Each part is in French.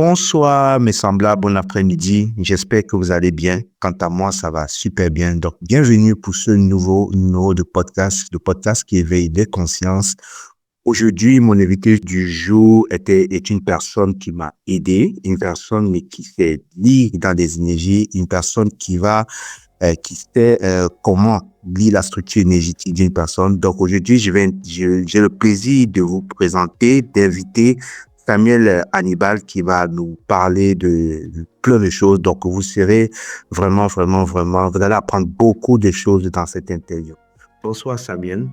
Bonsoir, mes semblables, bon après-midi. J'espère que vous allez bien. Quant à moi, ça va super bien. Donc, bienvenue pour ce nouveau numéro de podcast, qui éveille les consciences. Aujourd'hui, mon invité du jour est une personne qui m'a aidé, une personne mais qui sait lire dans des énergies, une personne qui sait comment lire la structure énergétique d'une personne. Donc, aujourd'hui, j'ai le plaisir de vous présenter, d'inviter Samuel Hannibal qui va nous parler de plein de choses. Donc, vous serez vraiment, vous allez apprendre beaucoup de choses dans cette interview. Bonsoir, Samuel.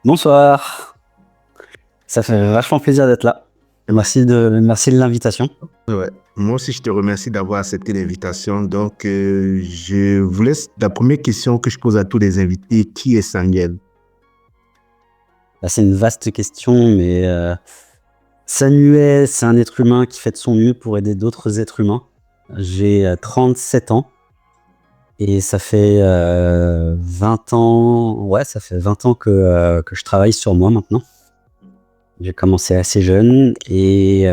Bonsoir. Ça fait vachement plaisir d'être là. Merci de l'invitation. Ouais. Moi aussi, je te remercie d'avoir accepté l'invitation. Donc, je vous laisse la première question que je pose à tous les invités. Qui est Samuel? C'est une vaste question, mais Samuel, c'est un être humain qui fait de son mieux pour aider d'autres êtres humains. J'ai 37 ans et ça fait 20 ans, ça fait 20 ans que je travaille sur moi maintenant. J'ai commencé assez jeune et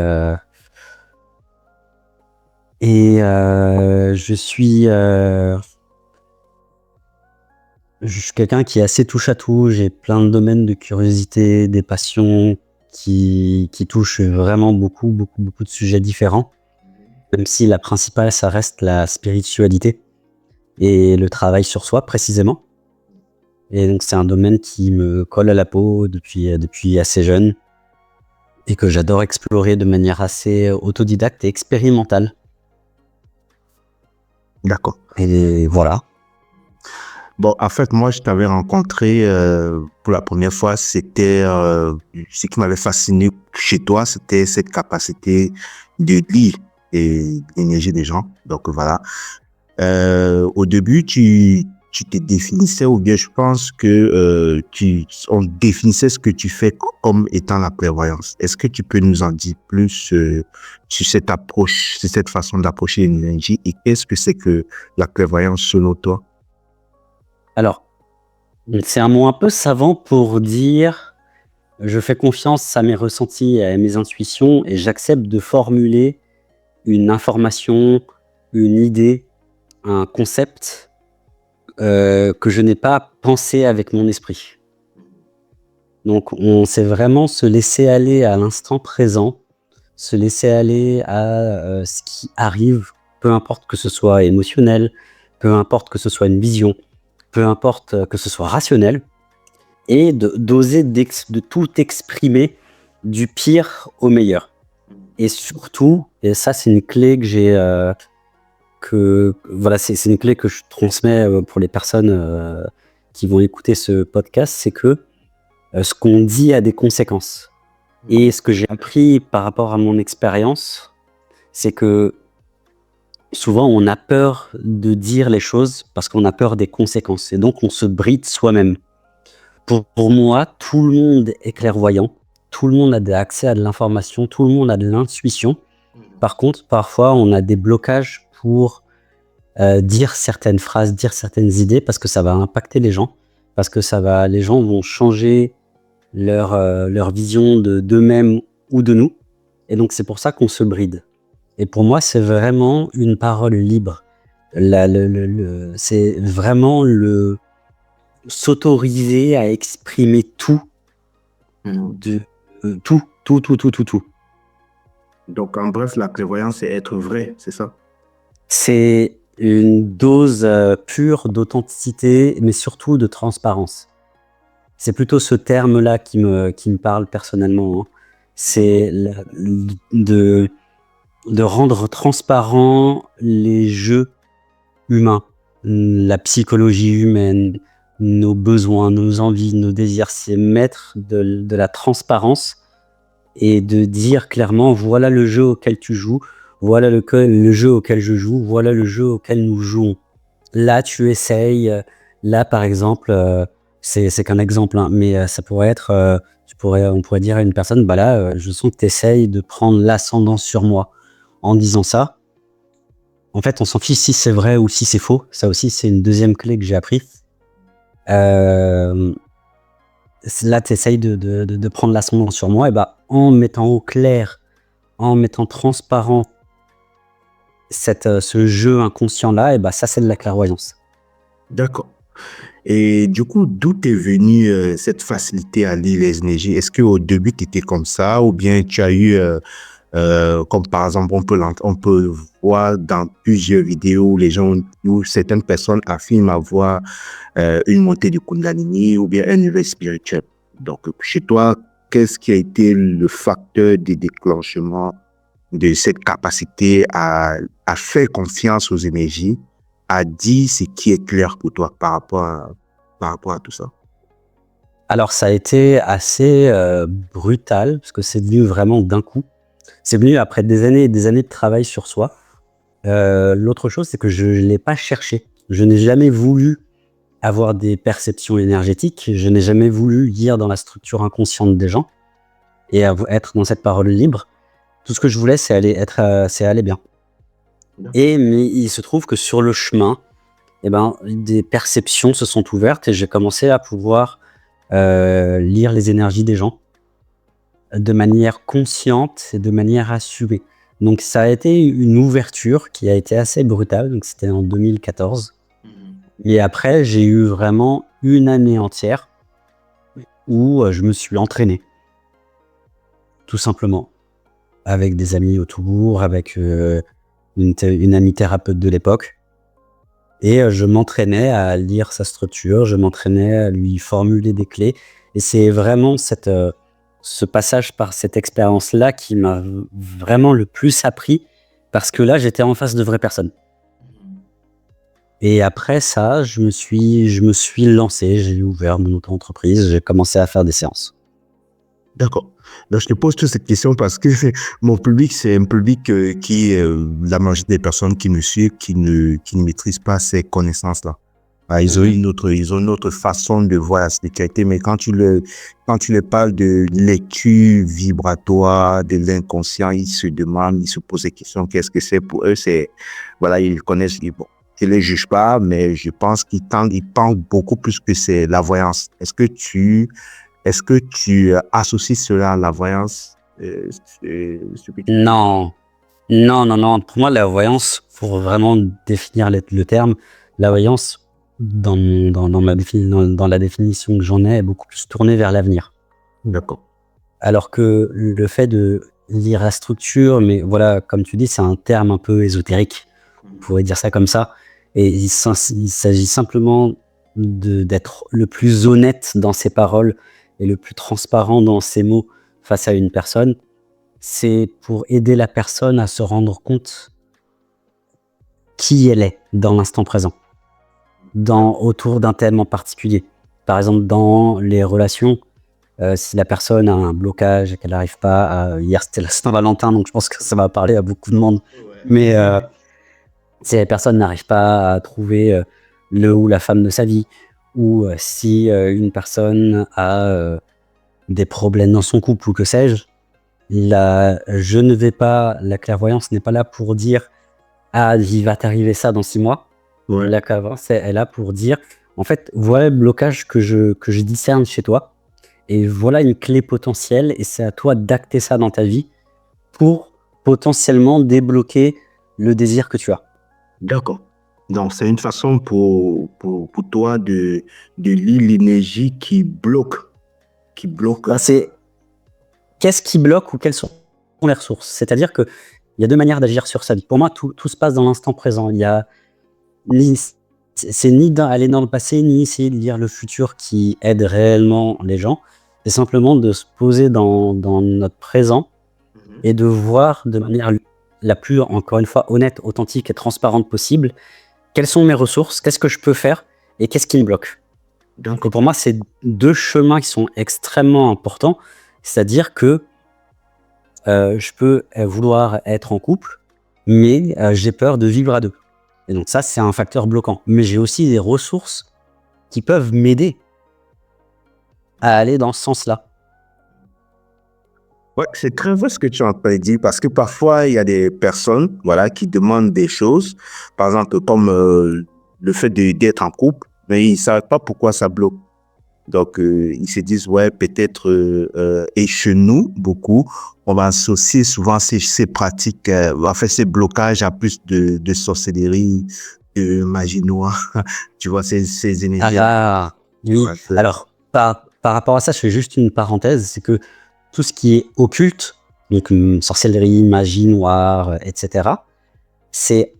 je suis quelqu'un qui est assez touche à tout. J'ai plein de domaines de curiosité, des passions qui touchent vraiment beaucoup de sujets différents. Même si la principale, ça reste la spiritualité et le travail sur soi précisément. Et donc c'est un domaine qui me colle à la peau depuis assez jeune et que j'adore explorer de manière assez autodidacte et expérimentale. D'accord. Et voilà. Bon, en fait, moi, je t'avais rencontré pour la première fois. C'était ce qui m'avait fasciné chez toi, c'était cette capacité de lire l'énergie des gens. Donc voilà. Au début, tu te définissais, ou bien je pense que on définissait ce que tu fais comme étant la clairvoyance. Est-ce que tu peux nous en dire plus sur cette approche, sur cette façon d'approcher l'énergie, et qu'est-ce que c'est que la clairvoyance selon toi? Alors, c'est un mot un peu savant pour dire je fais confiance à mes ressentis et à mes intuitions et j'accepte de formuler une information, une idée, un concept que je n'ai pas pensé avec mon esprit. Donc on sait vraiment se laisser aller à l'instant présent, se laisser aller à ce qui arrive, peu importe que ce soit émotionnel, peu importe que ce soit une vision, peu importe que ce soit rationnel, et d'oser de tout exprimer du pire au meilleur. Et surtout, et ça c'est une clé que j'ai, c'est une clé que je transmets pour les personnes qui vont écouter ce podcast, c'est que ce qu'on dit a des conséquences. Et ce que j'ai appris par rapport à mon expérience, c'est que souvent on a peur de dire les choses parce qu'on a peur des conséquences. Et donc on se bride soi-même. Pour moi, tout le monde est clairvoyant. Tout le monde a accès à de l'information. Tout le monde a de l'intuition. Par contre, parfois, on a des blocages pour dire certaines phrases, dire certaines idées parce que ça va impacter les gens. Parce que les gens vont changer leur vision d'eux-mêmes ou de nous. Et donc, c'est pour ça qu'on se bride. Et pour moi, c'est vraiment une parole libre. C'est vraiment s'autoriser à exprimer tout, tout. Donc, en bref, la clairvoyance, c'est être vrai, c'est ça? C'est une dose pure d'authenticité, mais surtout de transparence. C'est plutôt ce terme-là qui me parle personnellement. Hein. C'est de rendre transparent les jeux humains, la psychologie humaine, nos besoins, nos envies, nos désirs. C'est mettre de la transparence et de dire clairement voilà le jeu auquel tu joues, voilà le jeu auquel je joue, voilà le jeu auquel nous jouons. Là, tu essayes, là par exemple, c'est qu'un exemple, hein, mais ça pourrait être, on pourrait dire à une personne, bah là, je sens que tu essayes de prendre l'ascendant sur moi. En disant ça, en fait, on s'en fiche si c'est vrai ou si c'est faux. Ça aussi, c'est une deuxième clé que j'ai appris. Là, tu essayes de prendre l'ascendant sur moi, et bah, en mettant au clair, en mettant transparent ce jeu inconscient-là, et bah, ça, c'est de la clairvoyance. D'accord. Et du coup, d'où est venue cette facilité à lire les énergies? Est-ce qu'au début, tu étais comme ça ou bien tu as eu, comme par exemple, on peut voir dans plusieurs vidéos où les gens, où certaines personnes affirment avoir une montée du Kundalini ou bien un éveil spirituel. Donc, chez toi, qu'est-ce qui a été le facteur de déclenchement de cette capacité à faire confiance aux énergies, à dire ce qui est clair pour toi par rapport à tout ça? Alors, ça a été assez brutal, parce que c'est venu vraiment d'un coup. C'est venu après des années et des années de travail sur soi. L'autre chose, c'est que je ne l'ai pas cherché. Je n'ai jamais voulu avoir des perceptions énergétiques. Je n'ai jamais voulu lire dans la structure inconsciente des gens et être dans cette parole libre. Tout ce que je voulais, c'est aller bien. Mais il se trouve que sur le chemin, des perceptions se sont ouvertes et j'ai commencé à pouvoir lire les énergies des gens de manière consciente et de manière assumée. Donc ça a été une ouverture qui a été assez brutale, donc c'était en 2014. Et après, j'ai eu vraiment une année entière où je me suis entraîné, tout simplement, avec des amis autour, avec une amie thérapeute de l'époque. Et je m'entraînais à lire sa structure, je m'entraînais à lui formuler des clés. Et c'est vraiment ce passage par cette expérience-là qui m'a vraiment le plus appris, parce que là, j'étais en face de vraies personnes. Et après ça, je me suis lancé, j'ai ouvert mon auto-entreprise, j'ai commencé à faire des séances. D'accord. Donc, je te pose toutes ces questions parce que mon public, c'est un public qui, la majorité des personnes qui me suivent, qui ne maîtrisent pas ces connaissances-là. Ils ont une autre façon de voir la spiritualité, mais quand tu leur parles de lecture vibratoire, de l'inconscient, ils se demandent, ils se posent des questions. Qu'est-ce que c'est pour eux? Voilà, ils connaissent, bon. Je les juge pas, mais je pense ils pensent beaucoup plus que c'est la voyance. Est-ce que tu associes cela à la voyance? Non, non. Pour moi, la voyance, pour vraiment définir le terme, la voyance, dans la définition que j'en ai, est beaucoup plus tournée vers l'avenir. D'accord. Alors que le fait de lire la structure, mais voilà, comme tu dis, c'est un terme un peu ésotérique. On pourrait dire ça comme ça. Et il s'agit simplement d'être le plus honnête dans ses paroles et le plus transparent dans ses mots face à une personne. C'est pour aider la personne à se rendre compte qui elle est dans l'instant présent, autour d'un thème en particulier. Par exemple, dans les relations, si la personne a un blocage et qu'elle n'arrive pas hier, c'était la Saint-Valentin, donc je pense que ça va parler à beaucoup de monde. Mais si la personne n'arrive pas à trouver le ou la femme de sa vie, ou si une personne a des problèmes dans son couple ou que sais-je, la clairvoyance n'est pas là pour dire « Ah, il va t'arriver ça dans 6 mois ». Ouais. La clairvoyance est là pour dire « En fait, voilà le blocage que je discerne chez toi, et voilà une clé potentielle, et c'est à toi d'acter ça dans ta vie pour potentiellement débloquer le désir que tu as ». D'accord. Donc, c'est une façon pour toi de lire l'énergie qui bloque. C'est qu'est-ce qui bloque ou quelles sont les ressources. C'est-à-dire qu'il y a 2 manières d'agir sur sa vie. Pour moi, tout se passe dans l'instant présent. C'est ni aller dans le passé, ni essayer de lire le futur qui aide réellement les gens. C'est simplement de se poser dans notre présent et de voir de manière la plus, encore une fois, honnête, authentique et transparente possible, quelles sont mes ressources, qu'est-ce que je peux faire et qu'est-ce qui me bloque. Donc pour moi, c'est 2 chemins qui sont extrêmement importants. C'est-à-dire que je peux vouloir être en couple, mais j'ai peur de vivre à 2. Et donc ça, c'est un facteur bloquant. Mais j'ai aussi des ressources qui peuvent m'aider à aller dans ce sens-là. Ouais, c'est très vrai ce que tu es en train de dire parce que parfois, il y a des personnes, voilà, qui demandent des choses, par exemple, comme le fait d'être en couple, mais ils ne savent pas pourquoi ça bloque. Donc, ils se disent, ouais, peut-être, et chez nous, beaucoup, on va associer souvent ces pratiques, ces blocages à plus de sorcellerie, de magie noire, tu vois, ces énergies. Ah, oui. Ouais, Alors, par rapport à ça, je fais juste une parenthèse, c'est que tout ce qui est occulte, donc sorcellerie, magie noire, etc., c'est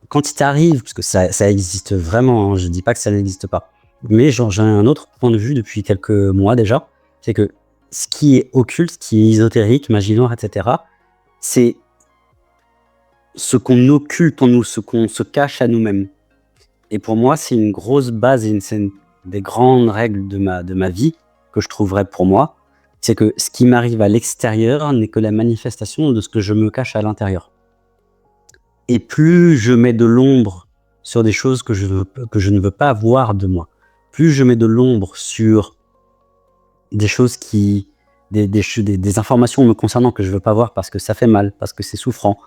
quand il t'arrive, parce que ça existe vraiment, je dis pas que ça n'existe pas, mais j'ai un autre point de vue depuis quelques mois déjà, c'est que ce qui est occulte, ce qui est ésotérique, magie noire, etc., c'est ce qu'on occulte en nous, ce qu'on se cache à nous-mêmes. Et pour moi, c'est une grosse base et c'est une des grandes règles de ma vie que je trouverais pour moi. C'est que ce qui m'arrive à l'extérieur n'est que la manifestation de ce que je me cache à l'intérieur. Et plus je mets de l'ombre sur des choses que je ne veux pas voir de moi, plus je mets de l'ombre sur des choses des informations me concernant que je veux pas voir parce que ça fait mal, parce que c'est souffrant,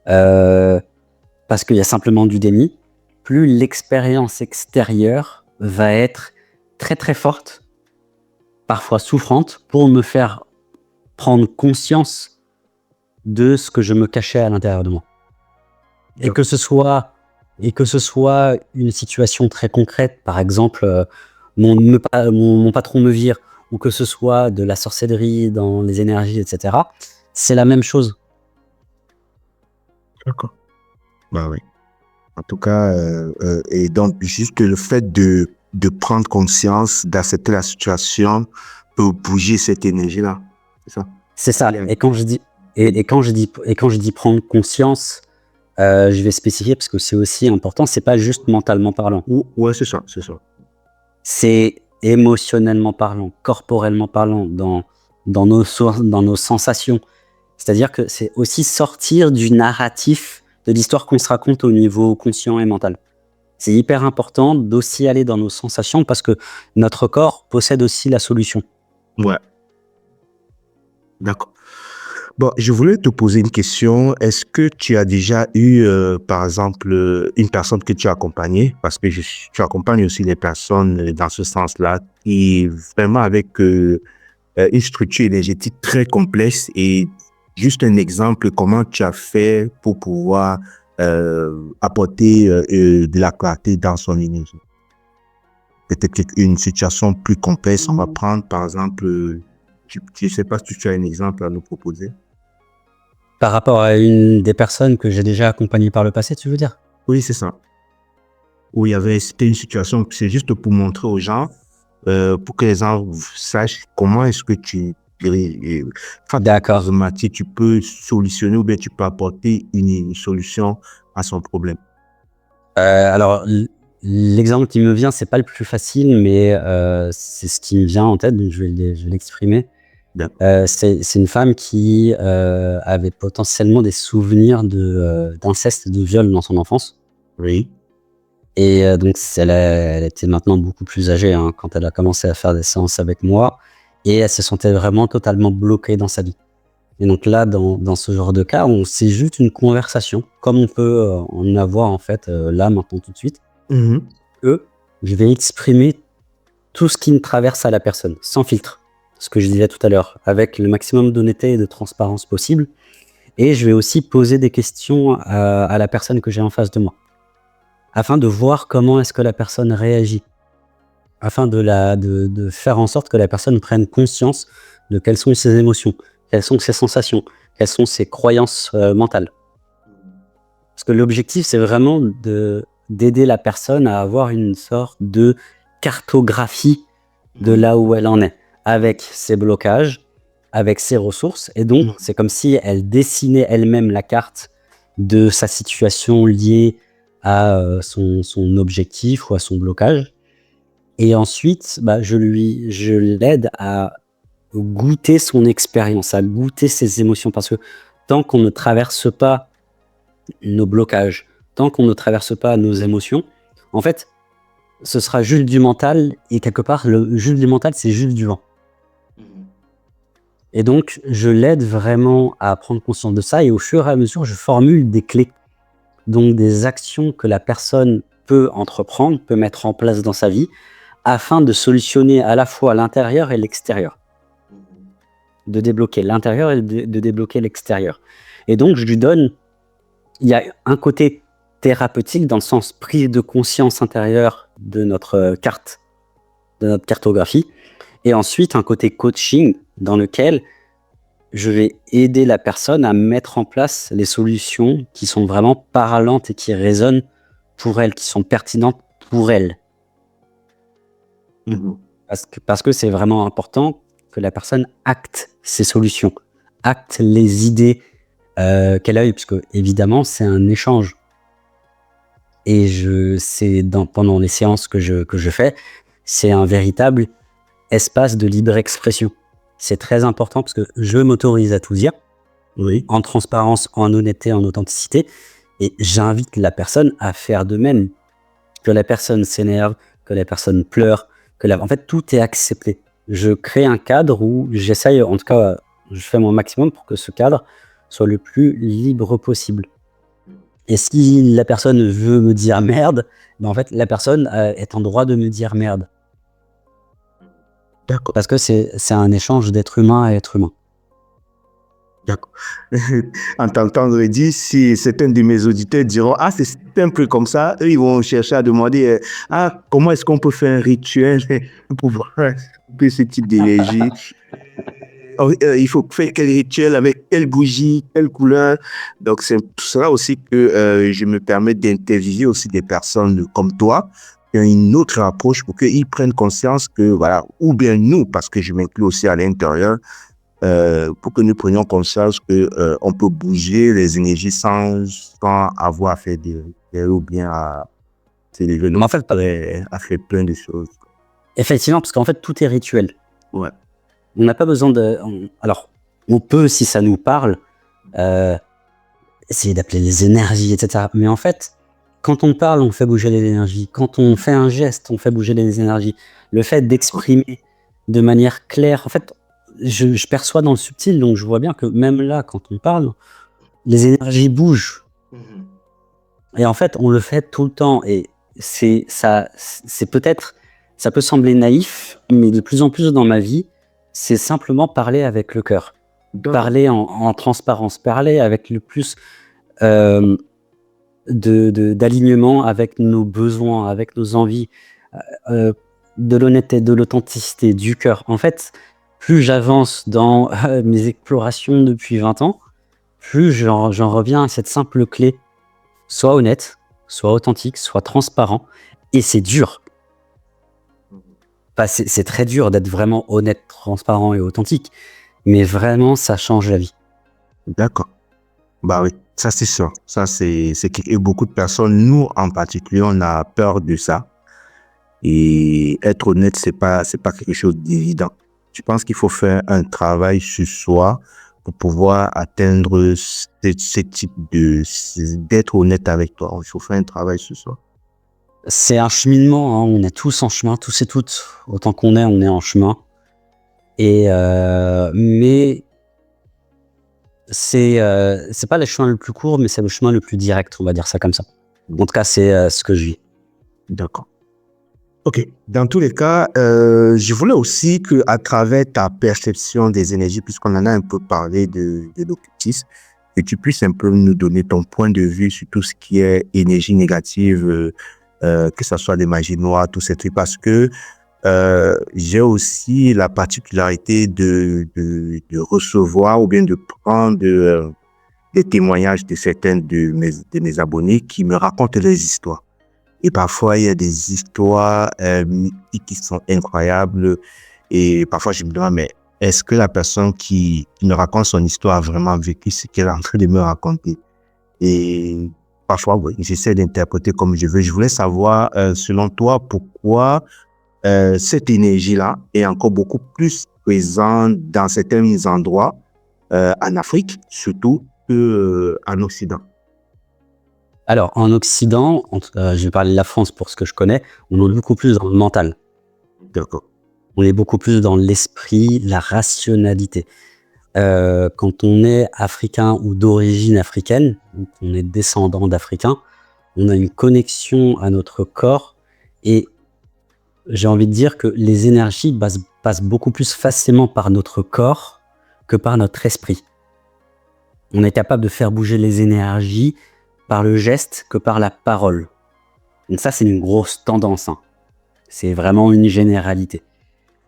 parce qu'il y a simplement du déni, plus l'expérience extérieure va être très très forte, parfois souffrante, pour me faire prendre conscience de ce que je me cachais à l'intérieur de moi. Et que ce soit une situation très concrète, par exemple, mon patron me vire, ou que ce soit de la sorcellerie dans les énergies, etc., c'est la même chose. D'accord. Bah oui. En tout cas, et donc, juste le fait de prendre conscience, d'accepter la situation peut bouger cette énergie-là. C'est ça? C'est ça. Et quand je dis prendre conscience, je vais spécifier parce que c'est aussi important, c'est pas juste mentalement parlant. Ouais, c'est ça, c'est ça. C'est émotionnellement parlant, corporellement parlant, dans nos sensations. C'est-à-dire que c'est aussi sortir du narratif de l'histoire qu'on se raconte au niveau conscient et mental. C'est hyper important d'aussi aller dans nos sensations parce que notre corps possède aussi la solution. Ouais. D'accord. Bon, je voulais te poser une question. Est-ce que tu as déjà eu, par exemple, une personne que tu as accompagnée, parce que tu accompagnes aussi les personnes dans ce sens-là, qui vraiment avec une structure énergétique très complexe et juste un exemple, comment tu as fait pour pouvoir apporter de la clarté dans son énergie? Peut-être une situation plus complexe, on va prendre par exemple, je ne sais pas si tu as un exemple à nous proposer. Par rapport à une des personnes que j'ai déjà accompagnées par le passé, tu veux dire? Oui, c'est ça. Où c'était une situation, c'est juste pour montrer aux gens, pour que les gens sachent comment est-ce que D'accord. tu peux solutionner ou bien tu peux apporter une solution à son problème. Alors, l'exemple qui me vient, c'est pas le plus facile, mais c'est ce qui me vient en tête, donc je vais l'exprimer. C'est une femme qui avait potentiellement des souvenirs d'inceste et de viol dans son enfance. Oui. Et donc elle était maintenant beaucoup plus âgée quand elle a commencé à faire des séances avec moi, et elle se sentait vraiment totalement bloquée dans sa vie. Et donc là, dans ce genre de cas, c'est juste une conversation, comme on peut en avoir en fait là, maintenant, tout de suite. Que je vais exprimer tout ce qui me traverse à la personne, sans filtre. Ce que je disais tout à l'heure, avec le maximum d'honnêteté et de transparence possible. Et je vais aussi poser des questions à la personne que j'ai en face de moi, afin de voir comment est-ce que la personne réagit, afin de faire en sorte que la personne prenne conscience de quelles sont ses émotions, quelles sont ses sensations, quelles sont ses croyances mentales. Parce que l'objectif, c'est vraiment d'aider la personne à avoir une sorte de cartographie de là où elle en est, avec ses blocages, avec ses ressources. Et donc, c'est comme si elle dessinait elle-même la carte de sa situation liée à son objectif ou à son blocage. Et ensuite, je l'aide à goûter son expérience, à goûter ses émotions. Parce que tant qu'on ne traverse pas nos blocages, tant qu'on ne traverse pas nos émotions, en fait, ce sera juste du mental, et quelque part, le juste du mental, c'est juste du vent. Et donc, je l'aide vraiment à prendre conscience de ça, et au fur et à mesure, je formule des clés, donc des actions que la personne peut entreprendre, peut mettre en place dans sa vie, afin de solutionner à la fois l'intérieur et l'extérieur. De débloquer l'intérieur et de débloquer l'extérieur. Et donc, je lui donne... Il y a un côté thérapeutique dans le sens prise de conscience intérieure de notre carte, de notre cartographie. Et ensuite, un côté coaching dans lequel je vais aider la personne à mettre en place les solutions qui sont vraiment parlantes et qui résonnent pour elle, qui sont pertinentes pour elle. Parce que c'est vraiment important que la personne acte ses solutions, acte les idées qu'elle a eues, parce que évidemment, c'est un échange. Et pendant les séances que je fais, c'est un véritable espace de libre expression. C'est très important parce que je m'autorise à tout dire, en transparence, en honnêteté, en authenticité, et j'invite la personne à faire de même. Que la personne s'énerve, que la personne pleure, en fait, tout est accepté. Je crée un cadre où j'essaye, en tout cas, je fais mon maximum pour que ce cadre soit le plus libre possible. Et si la personne veut me dire merde, ben en fait, la personne est en droit de me dire merde. D'accord. Parce que c'est un échange d'être humain à être humain. D'accord. En t'entendant dire, si certains de mes auditeurs diront, ah, c'est simple comme ça, eux, ils vont chercher à demander, comment est-ce qu'on peut faire un rituel pour voir un peu ce type d'énergie? Il faut faire quel rituel avec quelle bougie, quelle couleur. Donc, c'est tout cela aussi que je me permets d'interviewer aussi des personnes comme toi qui ont une autre approche pour qu'ils prennent conscience que, voilà, ou bien nous, parce que je m'inclus aussi à l'intérieur, pour que nous prenions conscience que on peut bouger les énergies sans avoir à faire ou bien à s'élever. Mais en fait, à faire plein de choses. Effectivement, parce qu'en fait, tout est rituel. Ouais. On n'a pas besoin alors, on peut, si ça nous parle, essayer d'appeler les énergies, etc. Mais en fait, quand on parle, on fait bouger les énergies. Quand on fait un geste, on fait bouger les énergies. Le fait d'exprimer de manière claire, en fait, je perçois dans le subtil, donc je vois bien que même là, quand on parle, les énergies bougent. Et en fait, on le fait tout le temps. Et c'est peut-être, ça peut sembler naïf, mais de plus en plus dans ma vie, c'est simplement parler avec le cœur. Parler en transparence, parler avec le plus d'alignement avec nos besoins, avec nos envies, de l'honnêteté, de l'authenticité, du cœur. En fait, plus j'avance dans mes explorations depuis 20 ans, plus j'en reviens à cette simple clé. Sois honnête, sois authentique, sois transparent. Et c'est dur. Enfin, c'est très dur d'être vraiment honnête, transparent et authentique. Mais vraiment, ça change la vie. D'accord. Bah oui, ça c'est sûr. Ça c'est et beaucoup de personnes, nous en particulier, on a peur de ça. Et être honnête, c'est pas quelque chose d'évident. Je pense qu'il faut faire un travail sur soi pour pouvoir atteindre ce type d'être honnête avec toi. Il faut faire un travail sur soi. C'est un cheminement, hein. On est tous en chemin, tous et toutes. Autant qu'on est, on est en chemin. Et mais c'est pas le chemin le plus court, mais c'est le chemin le plus direct, on va dire ça comme ça. En tout cas, c'est ce que je vis. D'accord. Ok. Dans tous les cas, je voulais aussi que, à travers ta perception des énergies, puisqu'on en a un peu parlé de l'occultisme, que tu puisses un peu nous donner ton point de vue sur tout ce qui est énergie négative, que ce soit des magies noires, tous ces trucs, parce que j'ai aussi la particularité de recevoir ou bien de prendre des témoignages de certains de mes abonnés qui me racontent leurs histoires. Et parfois, il y a des histoires mythiques qui sont incroyables. Et parfois, je me demande, mais est-ce que la personne qui me raconte son histoire a vraiment vécu ce qu'elle est en train de me raconter? Et parfois, oui, j'essaie d'interpréter comme je veux. Je voulais savoir, selon toi, pourquoi cette énergie-là est encore beaucoup plus présente dans certains endroits, en Afrique, surtout qu'en Occident. Alors, en Occident, je vais parler de la France pour ce que je connais, on est beaucoup plus dans le mental. D'accord. On est beaucoup plus dans l'esprit, la rationalité. Quand on est africain ou d'origine africaine, donc on est descendant d'Africains, on a une connexion à notre corps et j'ai envie de dire que les énergies passent beaucoup plus facilement par notre corps que par notre esprit. On est capable de faire bouger les énergies par le geste que par la parole. Donc ça, c'est une grosse tendance. C'est vraiment une généralité.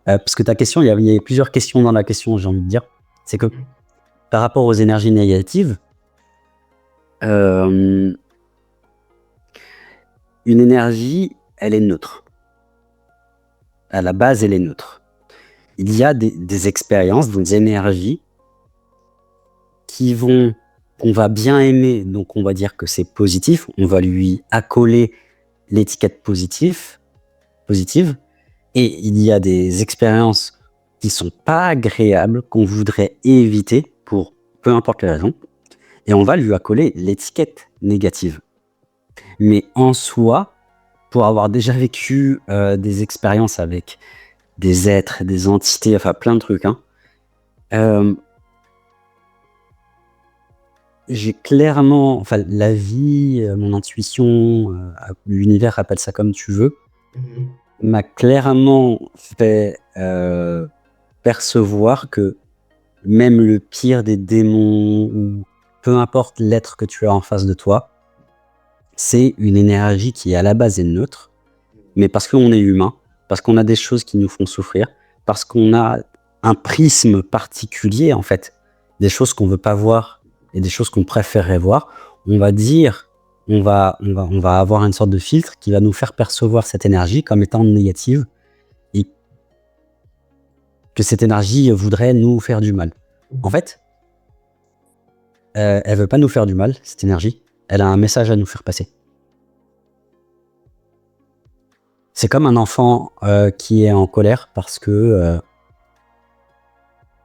Parce que ta question, il y a plusieurs questions dans la question, j'ai envie de dire. C'est que par rapport aux énergies négatives, une énergie, elle est neutre. À la base, elle est neutre. Il y a des expériences, des énergies qu'on va bien aimer, donc on va dire que c'est positif, on va lui accoler l'étiquette positive, et il y a des expériences qui sont pas agréables, qu'on voudrait éviter pour peu importe les raisons, et on va lui accoler l'étiquette négative. Mais en soi, pour avoir déjà vécu des expériences avec des êtres, des entités, enfin plein de trucs, j'ai clairement, enfin la vie, mon intuition, l'univers, appelle ça comme tu veux, m'a clairement fait percevoir que même le pire des démons, ou peu importe l'être que tu as en face de toi, c'est une énergie qui à la base est neutre, mais parce qu'on est humain, parce qu'on a des choses qui nous font souffrir, parce qu'on a un prisme particulier en fait, des choses qu'on veut pas voir et des choses qu'on préférerait voir, on va avoir une sorte de filtre qui va nous faire percevoir cette énergie comme étant négative et que cette énergie voudrait nous faire du mal. En fait, elle veut pas nous faire du mal, cette énergie. Elle a un message à nous faire passer. C'est comme un enfant qui est en colère parce que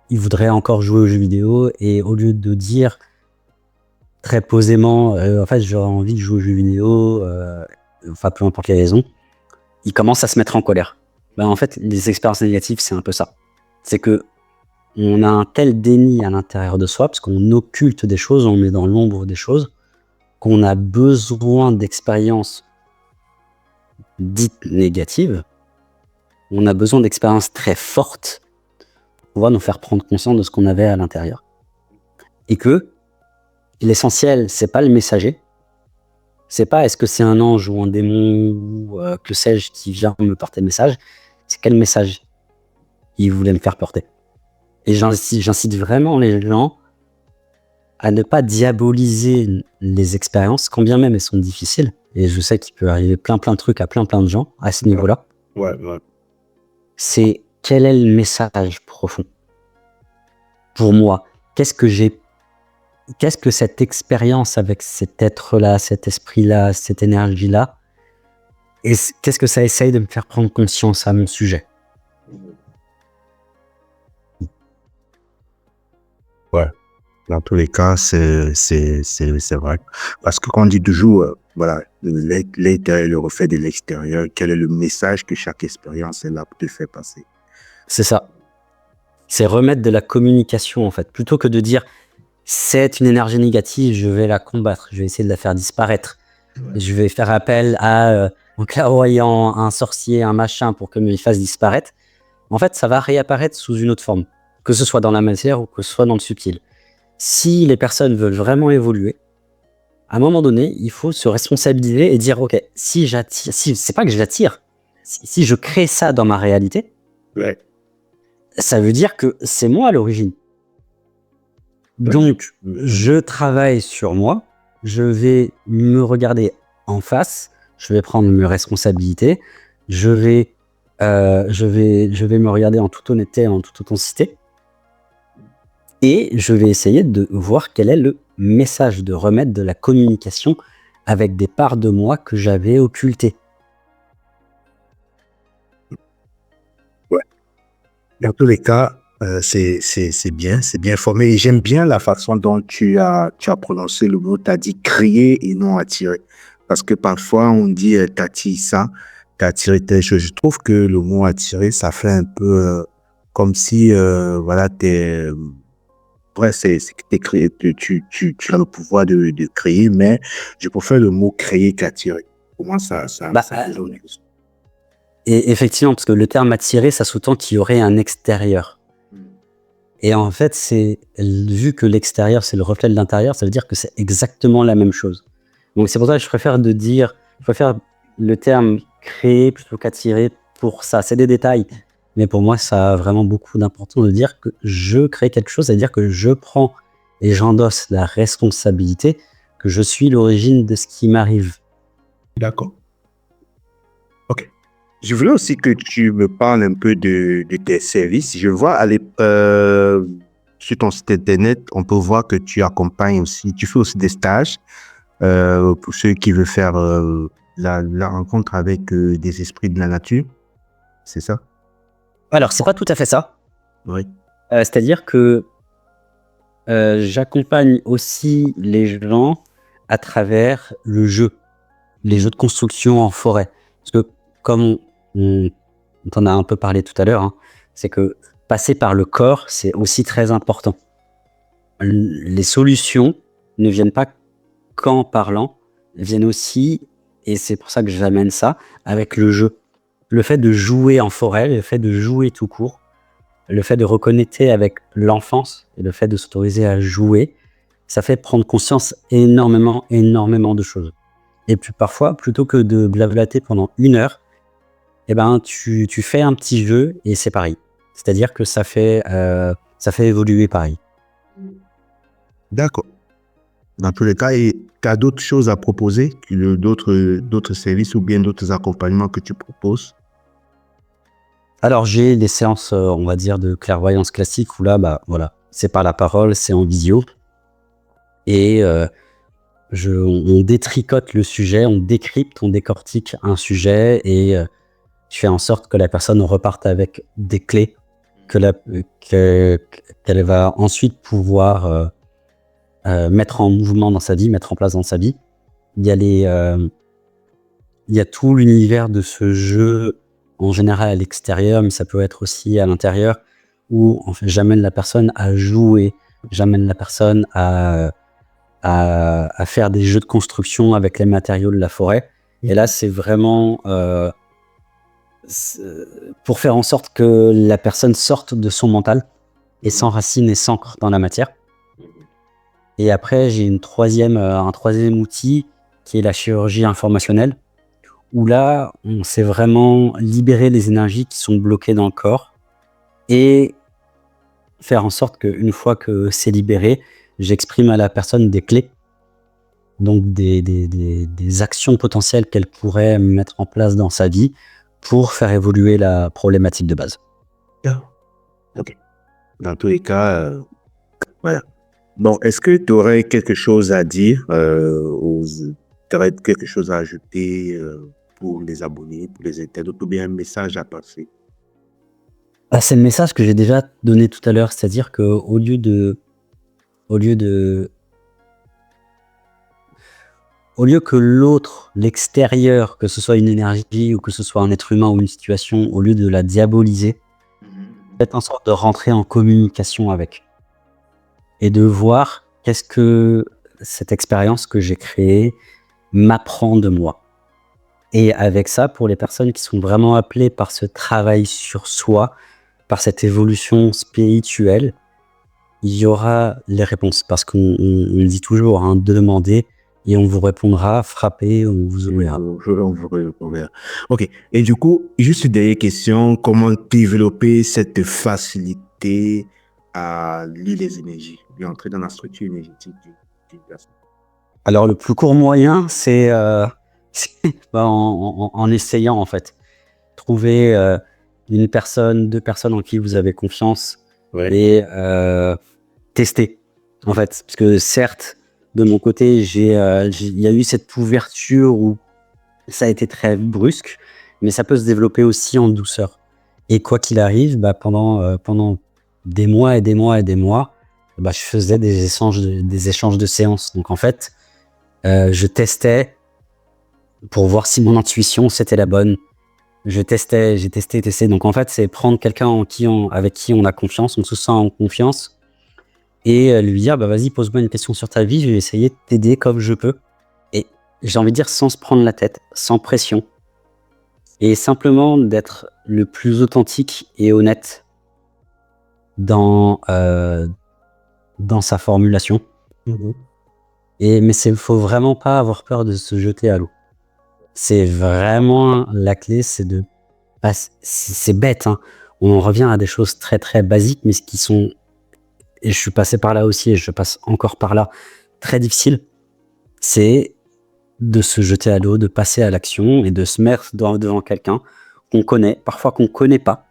il voudrait encore jouer aux jeux vidéo, et au lieu de dire très posément en fait j'aurais envie de jouer aux jeux vidéo, enfin peu importe les raisons, il commence à se mettre en colère. En fait, les expériences négatives, c'est un peu ça. C'est que on a un tel déni à l'intérieur de soi, parce qu'on occulte des choses, on met dans l'ombre des choses, qu'on a besoin d'expériences dites négatives, on a besoin d'expériences très fortes pour pouvoir nous faire prendre conscience de ce qu'on avait à l'intérieur. Et que l'essentiel, c'est pas le messager, c'est pas est-ce que c'est un ange ou un démon ou que sais-je qui vient me porter le message, c'est quel message il voulait me faire porter. Et j'incite vraiment les gens à ne pas diaboliser les expériences, quand bien même elles sont difficiles. Et je sais qu'il peut arriver plein de trucs à plein de gens à ce niveau-là. Ouais. C'est quel est le message profond pour moi? Qu'est-ce que cette expérience avec cet être-là, cet esprit-là, cette énergie-là, et qu'est-ce que ça essaye de me faire prendre conscience à mon sujet? Ouais. Dans tous les cas, c'est vrai. Parce que quand on dit toujours, voilà, l'intérieur est le reflet de l'extérieur, quel est le message que chaque expérience est là pour te faire passer? C'est ça. C'est remettre de la communication, en fait. Plutôt que de dire, c'est une énergie négative, je vais la combattre, je vais essayer de la faire disparaître. Ouais. Je vais faire appel à un clairvoyant, un sorcier, un machin pour que me fasse disparaître. En fait, ça va réapparaître sous une autre forme, que ce soit dans la matière ou que ce soit dans le subtil. Si les personnes veulent vraiment évoluer, à un moment donné, il faut se responsabiliser et dire, ok, si c'est pas que j'attire, si je crée ça dans ma réalité, ouais, ça veut dire que c'est moi à l'origine. Donc, je travaille sur moi, je vais me regarder en face, je vais prendre mes responsabilités, je vais me regarder en toute honnêteté, en toute authenticité, et je vais essayer de voir quel est le message, de remettre de la communication avec des parts de moi que j'avais occultées. Ouais. Dans tous les cas, c'est bien formé. Et j'aime bien la façon dont tu as prononcé le mot. Tu as dit créer et non attirer. Parce que parfois, on dit t'attires ça, t'attires telle chose. Je trouve que le mot attirer, ça fait un peu comme si, voilà, ouais, c'est que t'es créé, tu as le pouvoir de créer, mais je préfère le mot créer qu'attirer. Pour moi, ça donne quelque chose. Et effectivement, parce que le terme attirer, ça sous-tend qu'il y aurait un extérieur. Et en fait, vu que l'extérieur, c'est le reflet de l'intérieur, ça veut dire que c'est exactement la même chose. Donc c'est pour ça que je préfère le terme créer plutôt qu'attirer pour ça. C'est des détails. Mais pour moi, ça a vraiment beaucoup d'importance de dire que je crée quelque chose, c'est-à-dire que je prends et j'endosse la responsabilité que je suis l'origine de ce qui m'arrive. D'accord. OK. Je voulais aussi que tu me parles un peu de tes services. Je vois sur ton site internet, on peut voir que tu accompagnes aussi, tu fais aussi des stages pour ceux qui veulent faire la rencontre avec des esprits de la nature. C'est ça? Alors, c'est pas tout à fait ça. Oui. C'est-à-dire que j'accompagne aussi les gens à travers le jeu, les jeux de construction en forêt. Parce que comme on t'en a un peu parlé tout à l'heure, hein, c'est que passer par le corps, c'est aussi très important. Les solutions ne viennent pas qu'en parlant, elles viennent aussi, et c'est pour ça que j'amène ça, avec le jeu. Le fait de jouer en forêt, le fait de jouer tout court, le fait de reconnecter avec l'enfance et le fait de s'autoriser à jouer, ça fait prendre conscience énormément de choses. Et puis parfois, plutôt que de blablater pendant 1 heure, eh ben, tu fais un petit jeu et c'est pareil. C'est-à-dire que ça fait évoluer pareil. D'accord. Dans tous les cas, tu as d'autres choses à proposer, d'autres services ou bien d'autres accompagnements que tu proposes? Alors j'ai des séances, on va dire, de clairvoyance classique où là, bah voilà, c'est par la parole, c'est en visio. Et on détricote le sujet, on décrypte, on décortique un sujet et je fais en sorte que la personne reparte avec des clés qu'elle va ensuite pouvoir mettre en mouvement dans sa vie, mettre en place dans sa vie. Il y a tout l'univers de ce jeu en général à l'extérieur, mais ça peut être aussi à l'intérieur, où en fait, j'amène la personne à jouer, j'amène la personne à faire des jeux de construction avec les matériaux de la forêt. Et là, c'est vraiment pour faire en sorte que la personne sorte de son mental et s'enracine et s'ancre dans la matière. Et après, j'ai un troisième outil qui est la chirurgie informationnelle, où là, on sait vraiment libérer les énergies qui sont bloquées dans le corps et faire en sorte qu'une fois que c'est libéré, j'exprime à la personne des clés, donc des actions potentielles qu'elle pourrait mettre en place dans sa vie pour faire évoluer la problématique de base. OK. Dans tous les cas, voilà. Bon, est-ce que tu aurais quelque chose à dire ou tu aurais quelque chose à ajouter pour les abonnés, pour les internautes, ou bien un message à passer? C'est le message que j'ai déjà donné tout à l'heure, c'est-à-dire qu'au lieu que l'autre, l'extérieur, que ce soit une énergie ou que ce soit un être humain ou une situation, au lieu de la diaboliser, faites en sorte de rentrer en communication avec et de voir qu'est-ce que cette expérience que j'ai créée m'apprend de moi. Et avec ça, pour les personnes qui sont vraiment appelées par ce travail sur soi, par cette évolution spirituelle, il y aura les réponses. Parce qu'on le dit toujours, hein, demandez et on vous répondra, frappez, on vous ouvrira. On vous répondra. OK. Et du coup, juste une dernière question, comment développer cette facilité à lire les énergies, et entrer dans la structure énergétique d'une personne? Alors le plus court moyen, c'est en essayant en fait. Trouver une personne, 2 personnes en qui vous avez confiance et tester en fait. Parce que certes, de mon côté, il y a eu cette ouverture où ça a été très brusque, mais ça peut se développer aussi en douceur. Et quoi qu'il arrive, bah, pendant des mois et des mois et des mois, bah, je faisais des échanges de séances. Donc en fait, je testais pour voir si mon intuition c'était la bonne. J'ai testé. Donc en fait, c'est prendre quelqu'un avec qui on a confiance, on se sent en confiance, et lui dire, bah vas-y, pose-moi une question sur ta vie, je vais essayer de t'aider comme je peux. Et j'ai envie de dire sans se prendre la tête, sans pression. et simplement d'être le plus authentique et honnête dans sa formulation. Mais faut vraiment pas avoir peur de se jeter à l'eau. C'est vraiment la clé, c'est bête, hein. On en revient à des choses très très basiques, mais qui sont, et je suis passé par là aussi et je passe encore par là, très difficiles. C'est de se jeter à l'eau, de passer à l'action et de se mettre devant quelqu'un qu'on connaît, parfois qu'on connaît pas,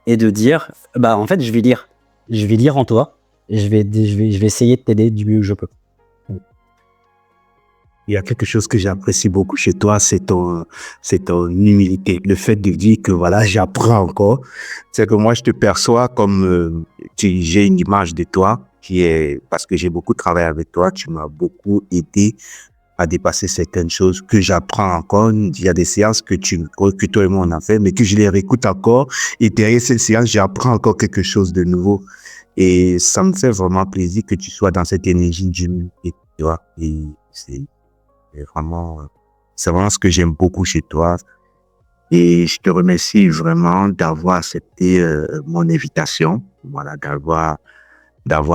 et de dire, en fait, je vais lire en toi et je vais essayer de t'aider du mieux que je peux. Il y a quelque chose que j'apprécie beaucoup chez toi, c'est ton humilité. Le fait de dire que voilà, j'apprends encore. C'est que moi, je te perçois comme, j'ai une image de toi qui est, parce que j'ai beaucoup travaillé avec toi, tu m'as beaucoup aidé à dépasser certaines choses que j'apprends encore. Il y a des séances que toi et moi on a fait, mais que je les réécoute encore. Et derrière ces séances, j'apprends encore quelque chose de nouveau. Et ça me fait vraiment plaisir que tu sois dans cette énergie d'humilité, tu vois. Et c'est vraiment ce que j'aime beaucoup chez toi. Et je te remercie vraiment d'avoir accepté mon invitation. Voilà, d'avoir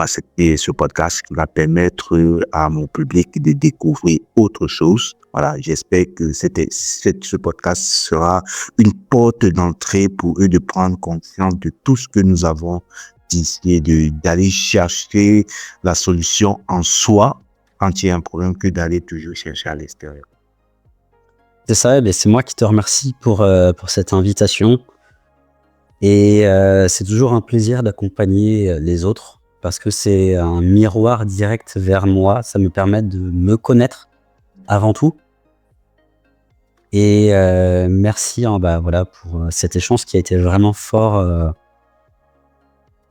accepté ce podcast qui va permettre à mon public de découvrir autre chose. Voilà, j'espère que ce podcast sera une porte d'entrée pour eux de prendre conscience de tout ce que nous avons dit et d'aller chercher la solution en soi quand il y a un problème que d'aller toujours chercher à l'extérieur. C'est ça, mais c'est moi qui te remercie pour cette invitation. Et c'est toujours un plaisir d'accompagner les autres parce que c'est un miroir direct vers moi. Ça me permet de me connaître avant tout. Et merci pour cet échange qui a été vraiment fort,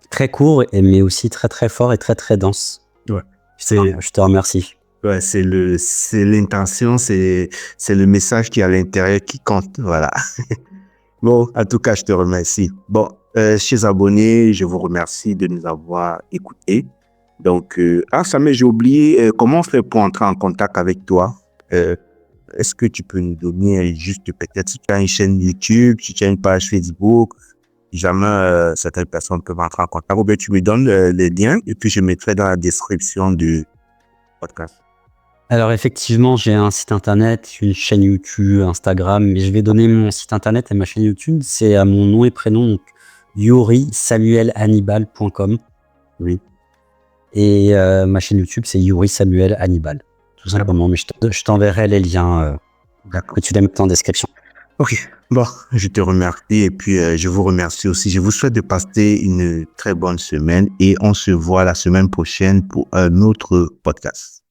très court, mais aussi très très fort et très très dense. Ouais. Je te remercie. Ouais, c'est l'intention, c'est le message qui est à l'intérieur qui compte. Voilà. Bon, en tout cas, je te remercie. Bon, chers abonnés, je vous remercie de nous avoir écoutés. Donc, Samé, j'ai oublié, comment on fait pour entrer en contact avec toi? Est-ce que tu peux nous donner juste peut-être si tu as une chaîne YouTube, si tu as une page Facebook, si jamais certaines personnes peuvent entrer en contact, ou bien tu me donnes les liens et puis je mettrai dans la description du podcast. Alors effectivement, j'ai un site internet, une chaîne YouTube, Instagram, mais je vais donner mon site internet et ma chaîne YouTube. C'est à mon nom et prénom, donc yurisamuelhannibal.com. Oui. Et ma chaîne YouTube, c'est Yuri Samuel Hannibal, tout simplement. Mais je t'enverrai les liens que tu les mets en description. Ok. Bon, je te remercie et puis je vous remercie aussi. Je vous souhaite de passer une très bonne semaine et on se voit la semaine prochaine pour un autre podcast.